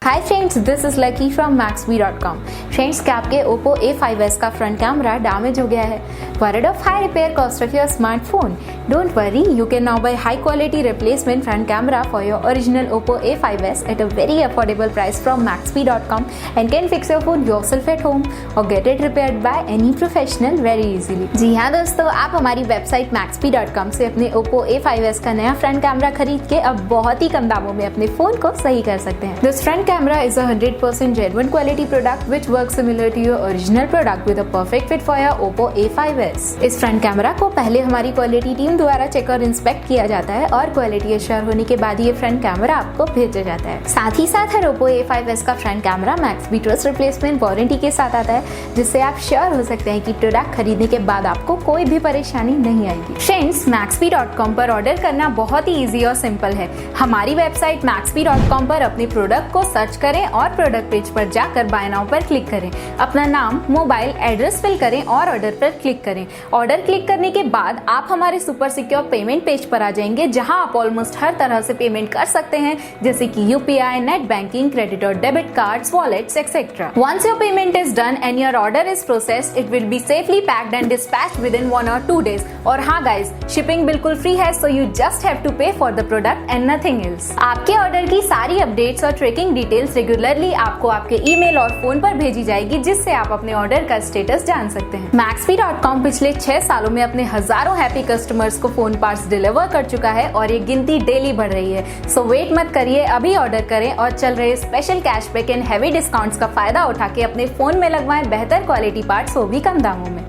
Hi friends, this is lucky from Maxbhi.com। Friends, क्या आपके Oppo A5s का front camera damage हो गया है? Worried of high repair cost of your smartphone? Don't worry, you can now buy high quality replacement front camera for your original Oppo A5s at a very affordable price from Maxbhi.com and can fix your phone yourself at home or get it repaired by any professional very easily। जी हाँ दोस्तों, आप हमारी website Maxbhi.com से अपने Oppo A5s का नया front camera खरीद के अब बहुत ही कम दामों में अपने फोन को सही कर सकते हैं। This front camera is a 100% genuine quality product which works similar to your original product with a perfect fit for your Oppo A5s। इस फ्रंट कैमरा को पहले हमारी क्वालिटी टीम द्वारा चेक और इंस्पेक्ट किया जाता है और क्वालिटी एश्योर होने के बाद ये फ्रंट कैमरा आपको भेजा जाता है। साथ ही साथ हर Oppo A5s का front camera Maxbhi trust replacement warranty के साथ आता है, जिससे आप श्योर हो सकते हैं कि प्रोडक्ट खरीदने के बाद आपको कोई भी परेशानी नहीं आएगी। फ्रेंड्स, Maxbhi.com पर ऑर्डर करना बहुत ही ईजी और सिंपल है। हमारी वेबसाइट Maxbhi.com पर अपने प्रोडक्ट को सर्च करें और प्रोडक्ट पेज पर जाकर बाय नाउ पर क्लिक करें। अपना नाम, मोबाइल, एड्रेस फिल करें और ऑर्डर पर क्लिक करें। ऑर्डर क्लिक करने के बाद आप हमारे सुपर सिक्योर पेमेंट पेज पर आ जाएंगे, जहां आप ऑलमोस्ट हर तरह से पेमेंट कर सकते हैं, जैसे कि यूपीआई, नेट बैंकिंग, क्रेडिट और debit cards, wallets etcetera. Once your payment is done and your order is processed, it will be safely packed and dispatched within 1 or 2 days। और हाँ गाइस, शिपिंग बिल्कुल free है, so you just have to pay for the product and nothing else. आपके order की सारी updates और tracking details regularly आपको आपके ईमेल और फोन पर भेजी जाएगी, जिससे आप अपने ऑर्डर का स्टेटस जान सकते हैं। Maxbhi.com पिछले 6 सालों में अपने हजारों हैप्पी कस्टमर्स को फोन पार्ट्स डिलीवर कर चुका है और ये गिनती डेली बढ़ रही है। सो वेट मत करिए, अभी ऑर्डर करें और चल रहे special cashback and heavy discounts का फायदा उठा के अपने फोन में लगवाएं बेहतर क्वालिटी पार्ट्स, वो भी कम दामों में।